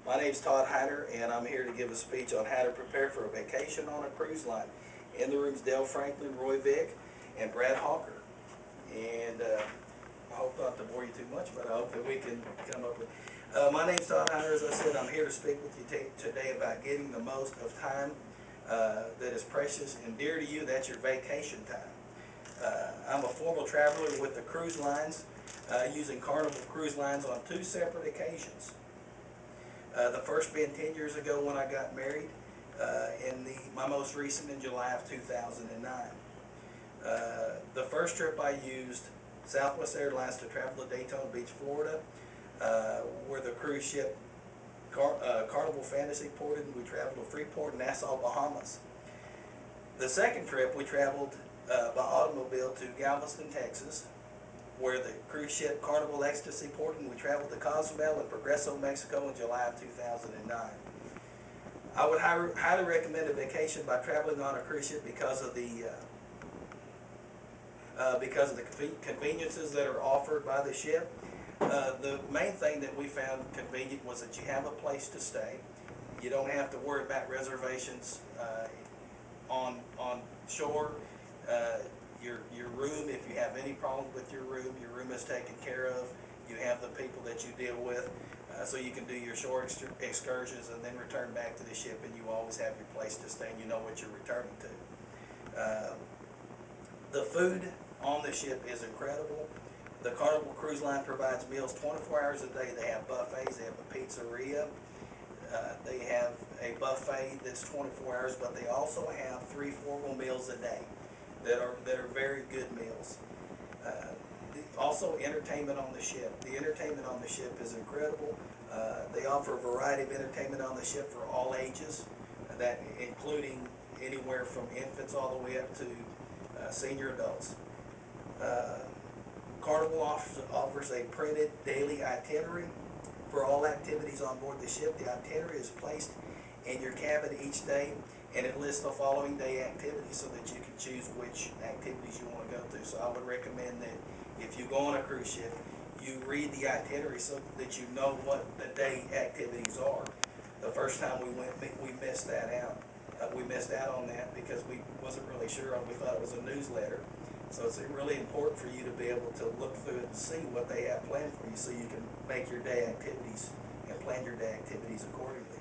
My name's Todd Hyder, and I'm here to give a speech on how to prepare for a vacation on a cruise line. In the room's Dale Franklin, Roy Vick, and Brad Hawker. And I hope not to bore you too much, but I hope that we can come up with. My name's Todd Hyder. As I said, I'm here to speak with you today about getting the most of time that is precious and dear to you. That's your vacation time. I'm a former traveler with the cruise lines, using Carnival Cruise Lines on two separate occasions. The first being 10 years ago when I got married, and my most recent in July of 2009. The first trip I used Southwest Airlines to travel to Daytona Beach, Florida, where the cruise ship Carnival Fantasy ported, and we traveled to Freeport, Nassau, Bahamas. The second trip we traveled by automobile to Galveston, Texas, where the cruise ship Carnival Ecstasy ported, and we traveled to Cozumel and Progreso, Mexico in July of 2009. I would highly recommend a vacation by traveling on a cruise ship because of the conveniences that are offered by the ship. The main thing that we found convenient was that you have a place to stay. You don't have to worry about reservations on shore. Your room, if you have any problems with your room is taken care of. You have the people that you deal with, so you can do your shore excursions and then return back to the ship, and you always have your place to stay and you know what you're returning to. The food on the ship is incredible. The Carnival Cruise Line provides meals 24 hours a day. They have buffets, they have a pizzeria, they have a buffet that's 24 hours, but they also have 3 formal meals a day that are very good meals. Also, entertainment on the ship. The entertainment on the ship is incredible. They offer a variety of entertainment on the ship for all ages, that including anywhere from infants all the way up to senior adults. Carnival offers a printed daily itinerary for all activities on board the ship. The itinerary is placed in your cabin each day, and it lists the following day activities so that you can choose which activities you want to go to. So I would recommend that if you go on a cruise ship, you read the itinerary so that you know what the day activities are. The first time we went, we missed that out. We missed out on that because we wasn't really sure. We thought it was a newsletter. So it's really important for you to be able to look through it and see what they have planned for you, so you can make your day activities and plan your day activities accordingly.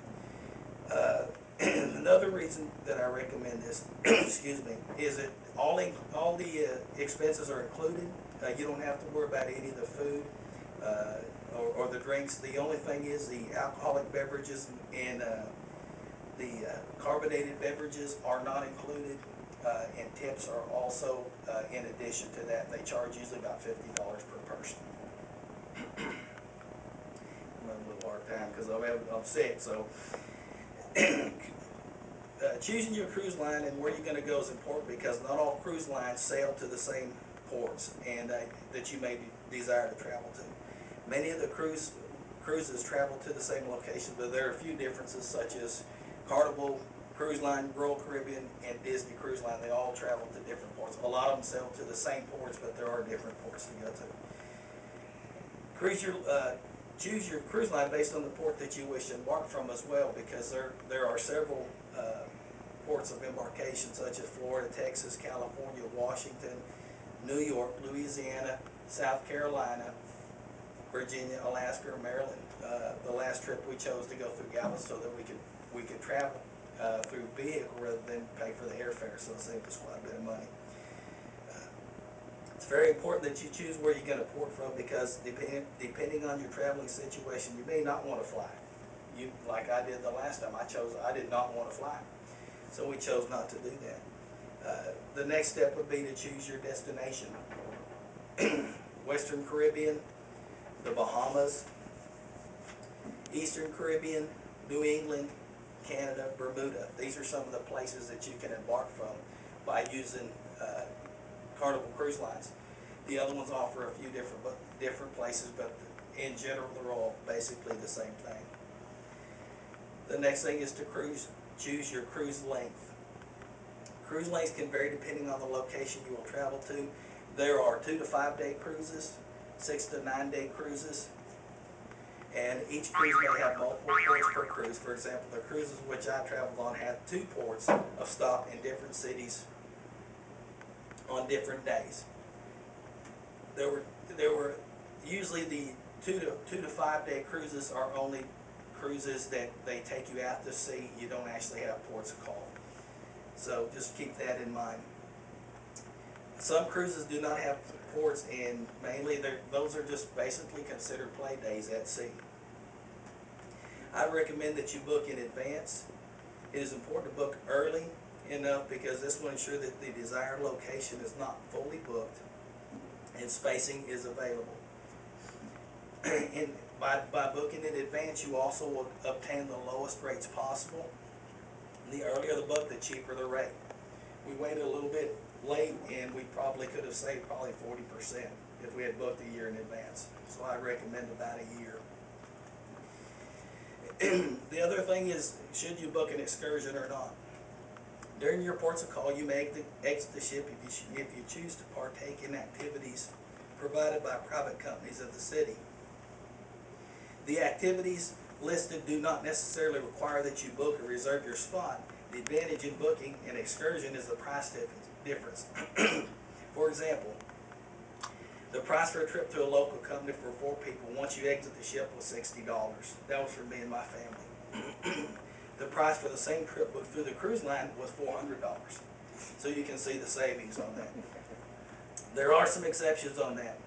Another reason that I recommend this, excuse me, is that all the expenses are included. You don't have to worry about any of the food or the drinks. The only thing is the alcoholic beverages and the carbonated beverages are not included, and tips are also in addition to that. They charge usually about $50 per person. I'm having a little hard time because I'm sick, so choosing your cruise line and where you're going to go is important, because not all cruise lines sail to the same ports and that you may desire to travel to. Many of the cruises travel to the same location, but there are a few differences, such as Carnival Cruise Line, Royal Caribbean, and Disney Cruise Line. They all travel to different ports. A lot of them sail to the same ports, but there are different ports to go to. Choose your cruise line based on the port that you wish to embark from as well, because there are several ports of embarkation, such as Florida, Texas, California, Washington, New York, Louisiana, South Carolina, Virginia, Alaska, or Maryland. The last trip we chose to go through Galveston so that we could travel through vehicle rather than pay for the airfare, so it saved us quite a bit of money. It's very important that you choose where you're going to port from, because depending on your traveling situation, you may not want to fly. Like I did the last time, I did not want to fly, so we chose not to do that. The next step would be to choose your destination. Western Caribbean, the Bahamas, Eastern Caribbean, New England, Canada, Bermuda. These are some of the places that you can embark from by using Carnival Cruise Lines. The other ones offer a few different places, but in general they're all basically the same thing. The next thing is to choose your cruise length. Cruise lengths can vary depending on the location you will travel to. There are 2 to 5 day cruises, 6 to 9 day cruises. And each cruise may have multiple ports per cruise. For example, the cruises which I traveled on had 2 ports of stop in different cities on different days. There were usually the 2 to 5 day cruises are only cruises that they take you out to sea. You don't actually have ports of call. So just keep that in mind. Some cruises do not have ports, and mainly those are just basically considered play days at sea. I recommend that you book in advance. It is important to book early enough because this will ensure that the desired location is not fully booked and spacing is available. And by booking in advance, you also will obtain the lowest rates possible. The earlier the book, the cheaper the rate. We waited a little bit late, and we probably could have saved probably 40% if we had booked a year in advance. So I recommend about a year. The other thing is, should you book an excursion or not? During your ports of call, you may exit the ship if you choose to partake in activities provided by private companies of the city. The activities listed do not necessarily require that you book or reserve your spot. The advantage in booking an excursion is the price difference. For example, the price for a trip to a local company for 4 people once you exit the ship was $60. That was for me and my family. The price for the same trip through the cruise line was $400. So you can see the savings on that. There are some exceptions on that.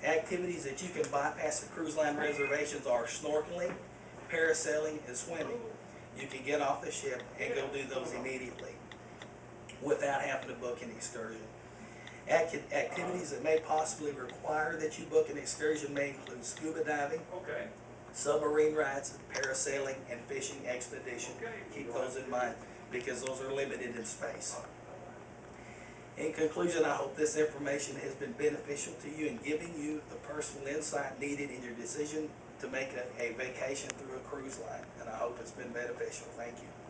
Activities that you can bypass the cruise line reservations are snorkeling, parasailing, and swimming. You can get off the ship and go do those immediately without having to book an excursion. Activities that may possibly require that you book an excursion may include scuba diving, submarine rides, parasailing, and fishing expedition. Keep those in mind because those are limited in space. In conclusion, I hope this information has been beneficial to you in giving you the personal insight needed in your decision to make a vacation through a cruise line, and I hope it's been beneficial. Thank you.